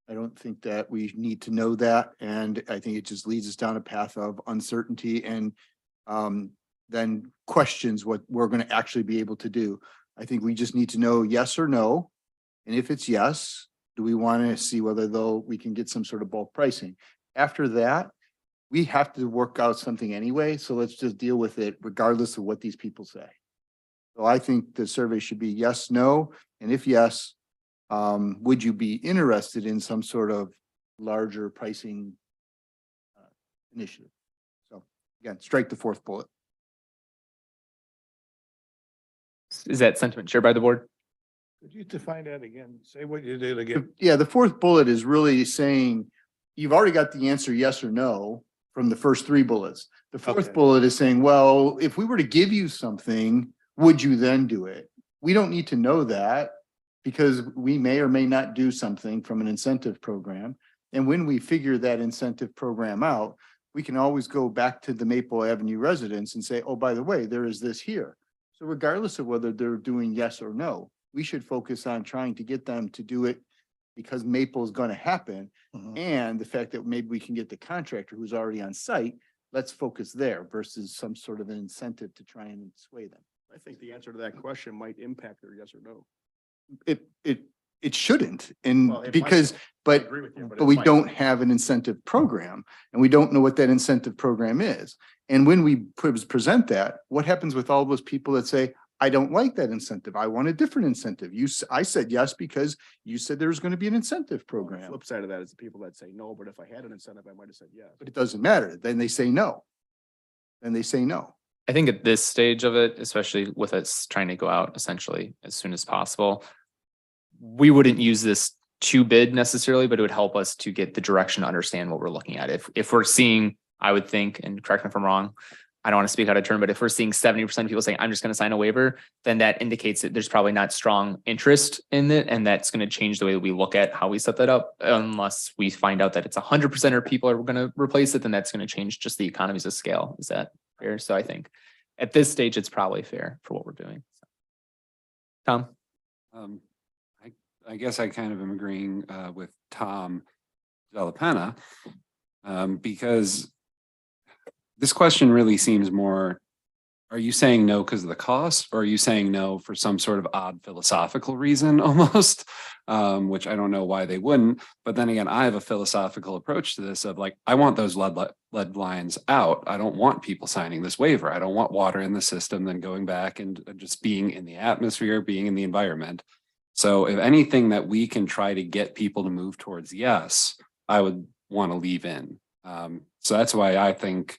I don't think that we need to know that. And I think it just leads us down a path of uncertainty and then questions what we're going to actually be able to do. I think we just need to know yes or no. And if it's yes, Do we want to see whether though we can get some sort of bulk pricing? After that, we have to work out something anyway, so let's just deal with it regardless of what these people say. So I think the survey should be yes, no, and if yes, would you be interested in some sort of larger pricing initiative? So again, strike the fourth bullet. Is that sentiment shared by the board? Could you define that again? Say what you did again. Yeah, the fourth bullet is really saying, you've already got the answer yes or no from the first three bullets. The fourth Okay. bullet is saying, well, if we were to give you something, would you then do it? We don't need to know that because we may or may not do something from an incentive program. And when we figure that incentive program out, we can always go back to the Maple Avenue residents and say, oh, by the way, there is this here. So regardless of whether they're doing yes or no, we should focus on trying to get them to do it because Maple is going to happen. And the fact that maybe we can get the contractor who's already on site, let's focus there versus some sort of an incentive to try and sway them. I think the answer to that question might impact their yes or no. It shouldn't, and Well, it might. because, but, agree with you, but but it we might. don't have an incentive program and we don't know what that incentive program is. And when we present that, what happens with all those people that say, I don't like that incentive. I want a different incentive. I said yes because you said there was going to be an incentive The program, flip side of that is the people that say no, but if I had an incentive, I might have said yes. but it doesn't matter. Then they say no. Then they say no. I think at this stage of it, especially with us trying to go out essentially as soon as possible, we wouldn't use this to bid necessarily, but it would help us to get the direction to understand what we're looking at. If we're seeing, I would think, and correct me if I'm wrong, I don't want to speak out of turn, but if we're seeing 70% of people saying, I'm just going to sign a waiver, then that indicates that there's probably not strong interest in it. And that's going to change the way that we look at how we set that up. Unless we find out that it's 100% or people are going to replace it, then that's going to change just the economies of scale. Is that fair? So I think at this stage, it's probably fair for what we're doing. Tom? I guess I kind of am agreeing with Tom Delapenna because this question really seems more, are you saying no because of the cost, or are you saying no for some sort of odd philosophical reason almost, which I don't know why they wouldn't. But then again, I have a philosophical approach to this of like, I want those lead lines out. I don't want people signing this waiver. I don't want water in the system, then going back and just being in the atmosphere, being in the environment. So if anything that we can try to get people to move towards yes, I would want to leave in. So that's why I think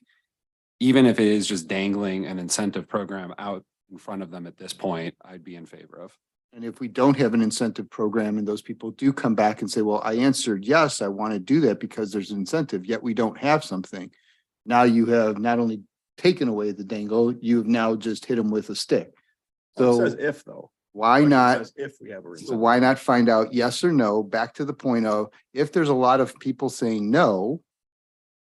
even if it is just dangling an incentive program out in front of them at this point, I'd be in favor of. And if we don't have an incentive program and those people do come back and say, well, I answered yes, I want to do that because there's an incentive, yet we don't have something. Now you have not only taken away the dangle, you've now just hit them with a stick. It So says if though. why Question not? says If we have a So incentive. why not find out yes or no, back to the point of, if there's a lot of people saying no,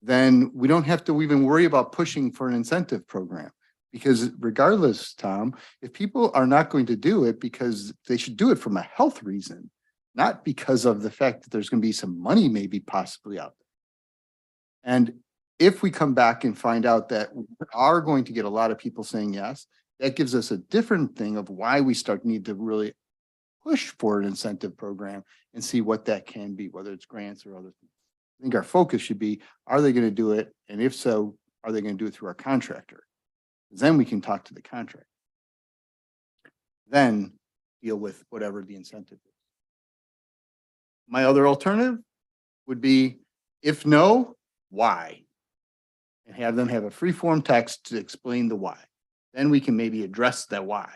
then we don't have to even worry about pushing for an incentive program. Because regardless, Tom, if people are not going to do it because they should do it from a health reason, not because of the fact that there's going to be some money maybe possibly out there. And if we come back and find out that we are going to get a lot of people saying yes, that gives us a different thing of why we need to really push for an incentive program and see what that can be, whether it's grants or other things. I think our focus should be, are they going to do it? And if so, are they going to do it through our contractor? Then we can talk to the contractor. Then deal with whatever the incentive is. My other alternative would be, if no, why? And have them have a free form text to explain the why. Then we can maybe address that why.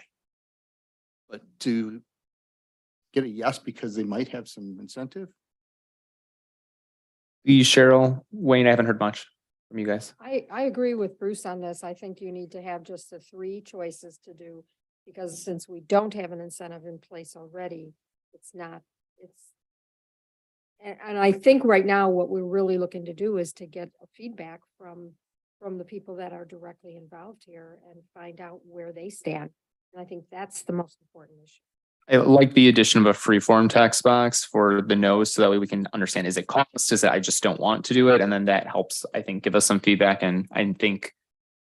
But to get a yes because they might have some incentive, Cheryl, Wayne, I haven't heard much from you guys. I agree with Bruce on this. I think you need to have just the three choices to do, because since we don't have an incentive in place already, and I think right now what we're really looking to do is to get a feedback from the people that are directly involved here and find out where they stand. And I think that's the most important issue. I like the addition of a free-form text box for the no's, so that way we can understand, is it cost? Is it I just don't want to do it? And then that helps, I think, give us some feedback. And I think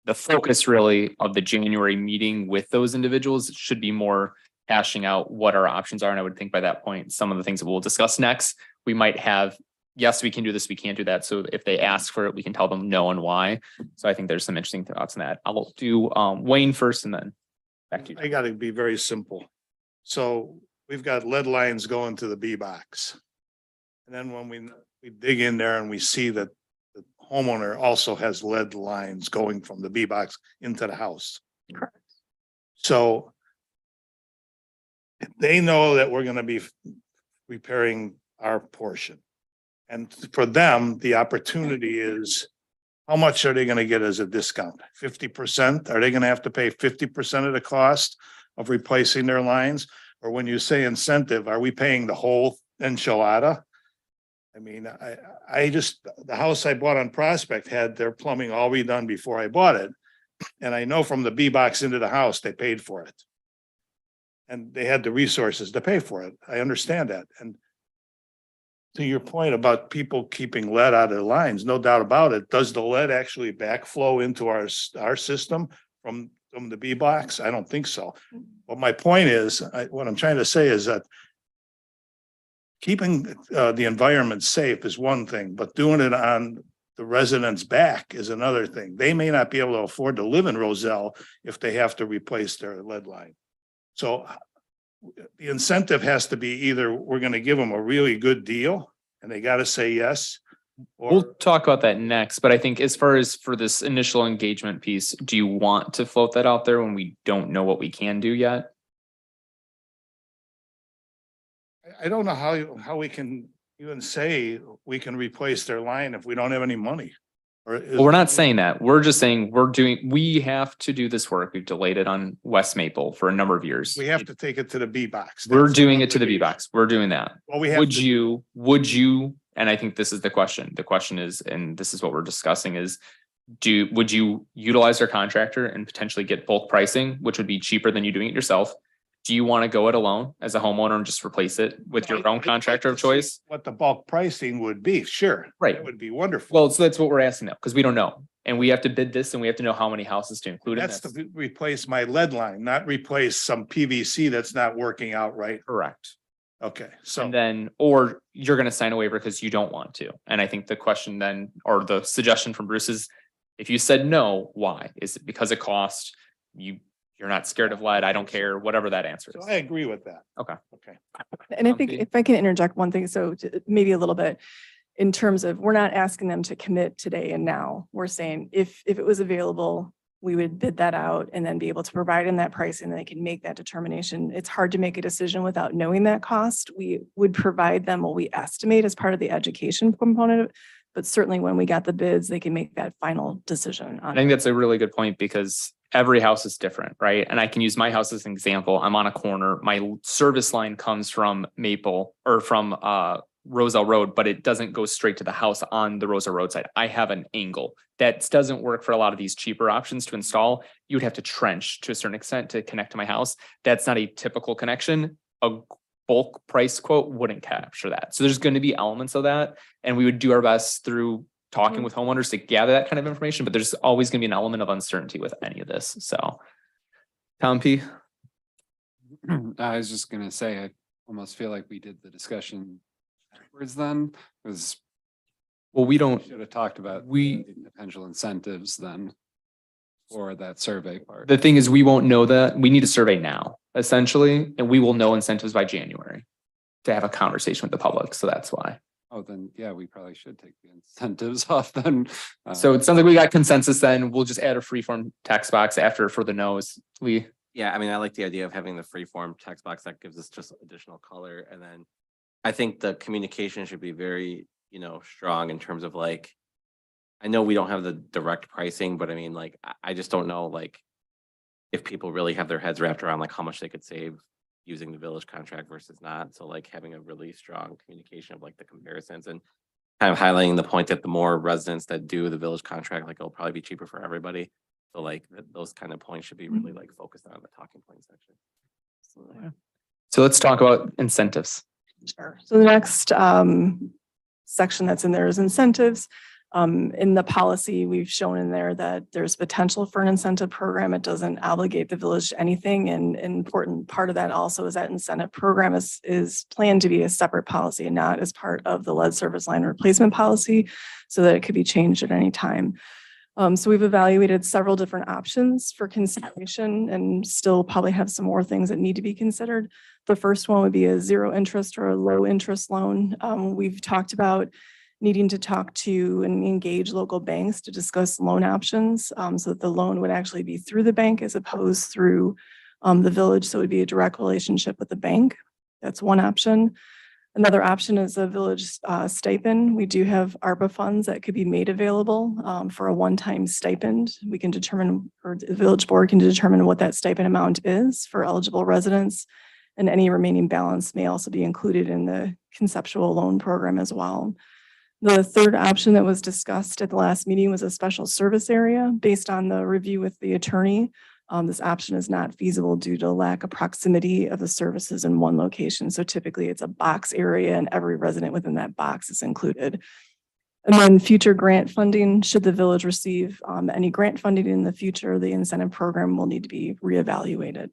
the focus really of the January meeting with those individuals should be more hashing out what our options are. And I would think by that point, some of the things that we'll discuss next, we might have, yes, we can do this, we can't do that. So if they ask for it, we can tell them no and why. So I think there's some interesting thoughts on that. I'll do Wayne first and then back to you. I gotta be very simple. So we've got lead lines going to the B box. And then when we dig in there and we see that the homeowner also has lead lines going from the B box into the house. Correct. So they know that we're gonna be repairing our portion. And for them, the opportunity is, how much are they gonna get as a discount? 50%? Are they gonna have to pay 50% of the cost of replacing their lines? Or when you say incentive, are we paying the whole enchilada? I mean, the house I bought on Prospect had their plumbing all redone before I bought it. And I know from the B box into the house, they paid for it. And they had the resources to pay for it. I understand that. And to your point about people keeping lead out of their lines, no doubt about it. Does the lead actually backflow into our system from the B box? I don't think so. But my point is, what I'm trying to say is that keeping the environment safe is one thing, but doing it on the residents' back is another thing. They may not be able to afford to live in Roselle if they have to replace their lead line. So the incentive has to be either we're going to give them a really good deal and they got to say yes. We'll Or talk about that next, but I think as far as for this initial engagement piece, do you want to float that out there when we don't know what we can do yet? I don't know how we can even say we can replace their line if we don't have any money. Or Well, we're not saying that. We're just saying we have to do this work. We've delayed it on West Maple for a number of years. we have to take it to the B box. We're That's doing the it to the B obligation. box. We're doing that. Well, we have Would to- you, and I think this is the question. The question is, and this is what we're discussing is, would you utilize our contractor and potentially get bulk pricing, which would be cheaper than you doing it yourself? Do you want to go it alone as a homeowner and just replace it with your own I'd contractor like of to see choice? What the bulk pricing would be, sure. Right. That would be wonderful. Well, so that's what we're asking now, because we don't know. And we have to bid this and we have to know how many houses to include in That's this. to replace my lead line, not replace some PVC that's not working out right. Correct. Okay, so And then, or you're gonna sign a waiver because you don't want to. And I think the question then, or the suggestion from Bruce is, if you said no, why? Is it because of cost? You're not scared of lead, I don't care, whatever that answer so is. I agree with that. Okay. Okay. And I think Something- if I can interject one thing, so maybe a little bit in terms of, we're not asking them to commit today and now. We're saying if it was available, we would bid that out and then be able to provide in that pricing, and they can make that determination. It's hard to make a decision without knowing that cost. We would provide them what we estimate as part of the education component of it. But certainly when we got the bids, they can make that final decision I on. think that's a really good point because every house is different, right? And I can use my house as an example. I'm on a corner. My service line comes from Maple or from Roselle Road, but it doesn't go straight to the house on the Roselle Road side. I have an angle. That doesn't work for a lot of these cheaper options to install. You would have to trench to a certain extent to connect to my house. That's not a typical connection. A bulk price quote wouldn't capture that. So there's going to be elements of that. And we would do our best through talking with homeowners to gather that kind of information, but there's always going to be an element of uncertainty with any of this. So, Tom P. I was just gonna say, I almost feel like we did the discussion backwards then, because Well, we we don't, should have talked about we, the potential incentives then for that survey part. the thing is, we won't know that. We need a survey now, essentially, and we will know incentives by January to have a conversation with the public. So that's why. Oh, then, yeah, we probably should take the incentives off then. So it sounds like we got consensus then. We'll just add a freeform text box after for the no's. Lee? Yeah, I mean, I like the idea of having the free form text box that gives us just additional color. And then I think the communication should be very, strong in terms of like, I know we don't have the direct pricing, but I mean, like, I just don't know, like, if people really have their heads wrapped around like how much they could save using the village contract versus not. So like having a really strong communication of like the comparisons and kind of highlighting the point that the more residents that do the village contract, like it'll probably be cheaper for everybody. So like those kind of points should be really like focused on the talking point section. So let's talk about incentives. Sure. So the next section that's in there is incentives. In the policy, we've shown in there that there's potential for an incentive program. It doesn't obligate the village to anything. And an important part of that also is that incentive program is planned to be a separate policy and not as part of the lead service line replacement policy, so that it could be changed at any time. So we've evaluated several different options for consideration and still probably have some more things that need to be considered. The first one would be a zero interest or a low interest loan. We've talked about needing to talk to and engage local banks to discuss loan options, so that the loan would actually be through the bank as opposed through the village. So it would be a direct relationship with the bank. That's one option. Another option is a village stipend. We do have ARPA funds that could be made available for a one-time stipend. We can determine, or the village board can determine what that stipend amount is for eligible residents. And any remaining balance may also be included in the conceptual loan program as well. The third option that was discussed at the last meeting was a special service area. Based on the review with the attorney, this option is not feasible due to lack of proximity of the services in one location. So typically it's a box area and every resident within that box is included. And then future grant funding, should the village receive any grant funding in the future, the incentive program will need to be reevaluated.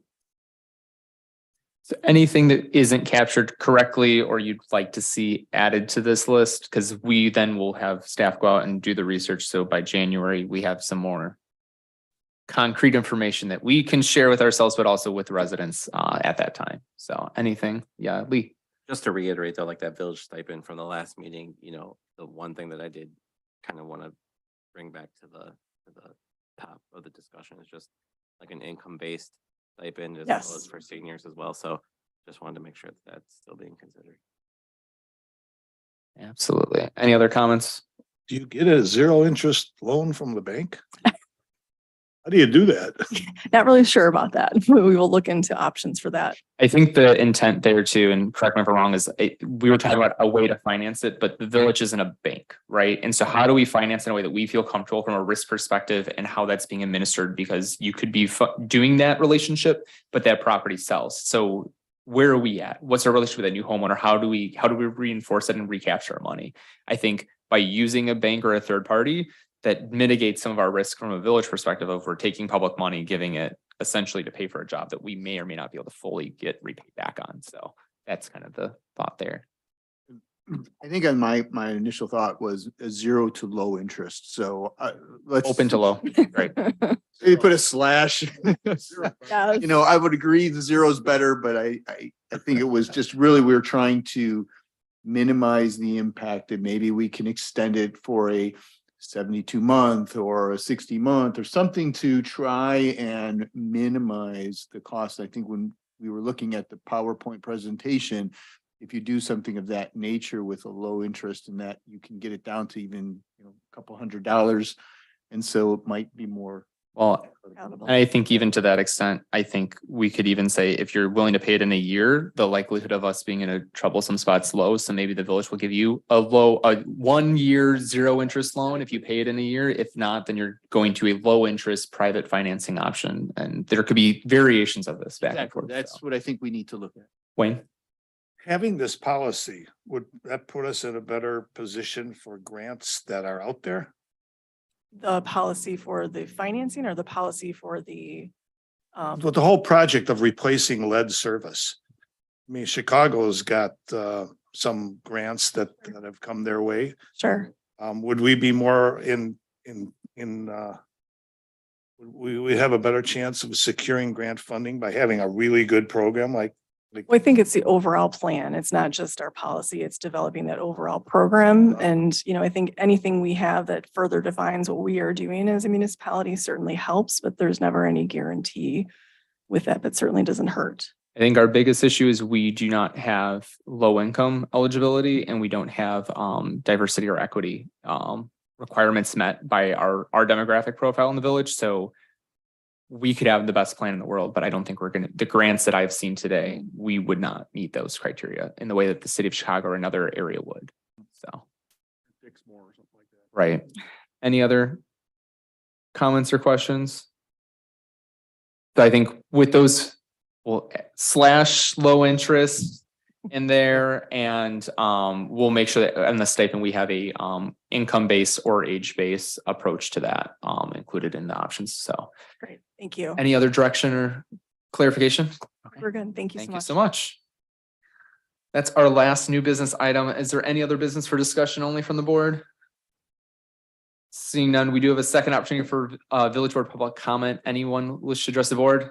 So anything that isn't captured correctly or you'd like to see added to this list, because we then will have staff go out and do the research. So by January, we have some more concrete information that we can share with ourselves, but also with residents at that time. So anything, yeah, Lee. Just to reiterate though, like that village stipend from the last meeting, you know, the one thing that I did kind of want to bring back to the top of the discussion is just like an income-based stipend as well as Yes. for seniors as well. So just wanted to make sure that that's still being considered. Absolutely. Any other comments? Do you get a zero interest loan from the bank? How do you do that? Not really sure about that. We will look into options for that. I think the intent there too, and correct me if I'm wrong, is we were talking about a way to finance it, but the village isn't a bank, right? And so how do we finance in a way that we feel comfortable from a risk perspective and how that's being administered? Because you could be doing that relationship, but that property sells. So where are we at? What's our relationship with a new homeowner? How do we reinforce it and recapture our money? I think by using a bank or a third party, that mitigates some of our risk from a village perspective of we're taking public money, giving it essentially to pay for a job that we may or may not be able to fully get repaid back on. So that's kind of the thought there. I think on my initial thought was a zero to low interest. So let's. Open to low, right? Maybe put a slash. Yes. You know, I would agree the zero is better, but I think it was just really, we were trying to minimize the impact that maybe we can extend it for a 72-month or a 60-month or something to try and minimize the cost. I think when we were looking at the PowerPoint presentation, if you do something of that nature with a low interest in that, you can get it down to even, you know, a couple $100. And so it might be more. Well, and I think even to that extent, I think we could even say if you're willing to pay it in a year, the likelihood of us being in a troublesome spot's low. So maybe the village will give you a 1 year, zero interest loan if you pay it in a year. If not, then you're going to a low interest private financing option. And there could be variations of this back and Exactly. forth. That's So. what I think we need to look at. Wayne. Having this policy, would that put us in a better position for grants that are out there? The policy for the financing or the policy for the With the whole project of replacing lead service. I mean, Chicago's got some grants that have come their way. sure. Would we be more we have a better chance of securing grant funding by having a really good program like? Well, I think it's the overall plan. It's not just our policy, it's developing that overall program. And, you know, I think anything we have that further defines what we are doing as a municipality certainly helps, but there's never any guarantee with that, but certainly doesn't hurt. I think our biggest issue is we do not have low income eligibility and we don't have diversity or equity requirements met by our demographic profile in the village. So we could have the best plan in the world, but I don't think the grants that I've seen today, we would not meet those criteria in the way that the city of Chicago or another area would. So. Right. Any other comments or questions? So I think with those, well, slash low interest in there and we'll make sure that in the stipend, we have a income-based or age-based approach to that included in the options. So Great, thank you. any other direction or clarification? We're good. Thank you so Thank you much. so much. That's our last new business item. Is there any other business for discussion only from the board? Seeing none, we do have a second opportunity for village board public comment. Anyone wish to address the board?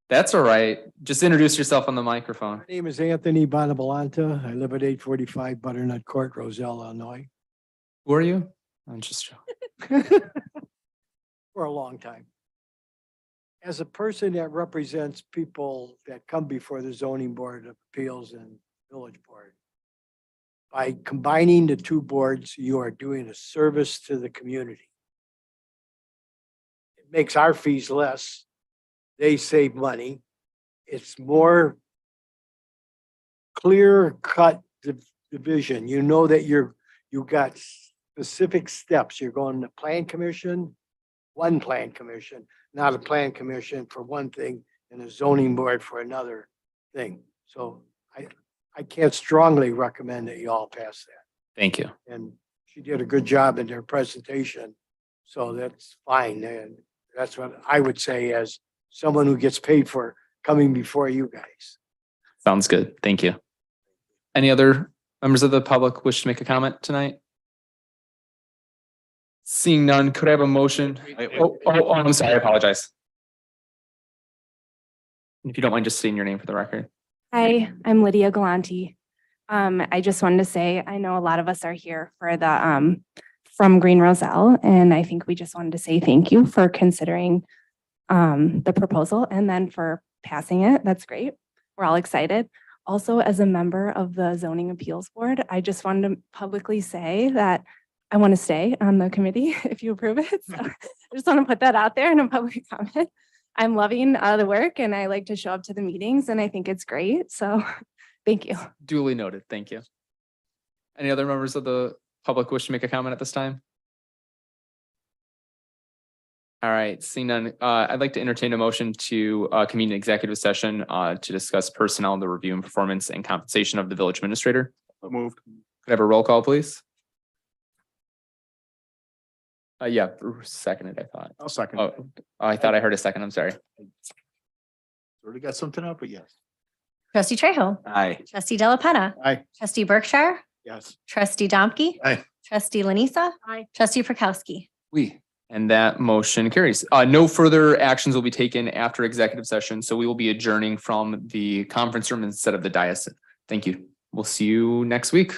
That's all right. Just introduce yourself on the microphone. My name is Anthony Bonavolanta. I live at 845 Butternut Court, Roselle, Illinois. Who are you? I'm just joking. For a long time. As a person that represents people that come before the zoning board of appeals and village board, by combining the two boards, you are doing a service to the community. It makes our fees less. They save money. It's more clear cut division. You know that you got specific steps. You're going to plan commission, one plan commission, not a plan commission for one thing and a zoning board for another thing. So I can't strongly recommend that you all pass that. Thank you. And she did a good job in their presentation. So that's fine. And that's what I would say as someone who gets paid for coming before you guys. Sounds good. Thank you. Any other members of the public wish to make a comment tonight? Seeing none, could I have a motion? I'm sorry, I apologize. If you don't mind just stating your name for the record. Hi, I'm Lydia Galanti. I just wanted to say, I know a lot of us are here for the, from Green Roselle, and I think we just wanted to say thank you for considering the proposal and then for passing it. That's great. We're all excited. Also, as a member of the Zoning Appeals Board, I just wanted to publicly say that I want to stay on the committee if you approve it. So I just want to put that out there in a public comment. I'm loving the work and I like to show up to the meetings and I think it's great. So thank you. Duly noted. Thank you. Any other members of the public wish to make a comment at this time? All right, seeing none, I'd like to entertain a motion to convene an executive session to discuss personnel, the review and performance and compensation of the village administrator. Moved. Could I have a roll call, please? Yeah, Bruce seconded, I thought. I'll second. Oh, I thought I heard a second. I'm sorry. Already got something up, but yes. Trustee Trejo, Aye. trustee Della Penna, Aye. trustee Berkshire, Yes. trustee Domke. Aye. Trustee Lanisa. Aye. Trustee Prokowski. And that motion carries. No further actions will be taken after executive session, so we will be adjourning from the conference room instead of the dais. Thank you. We'll see you next week.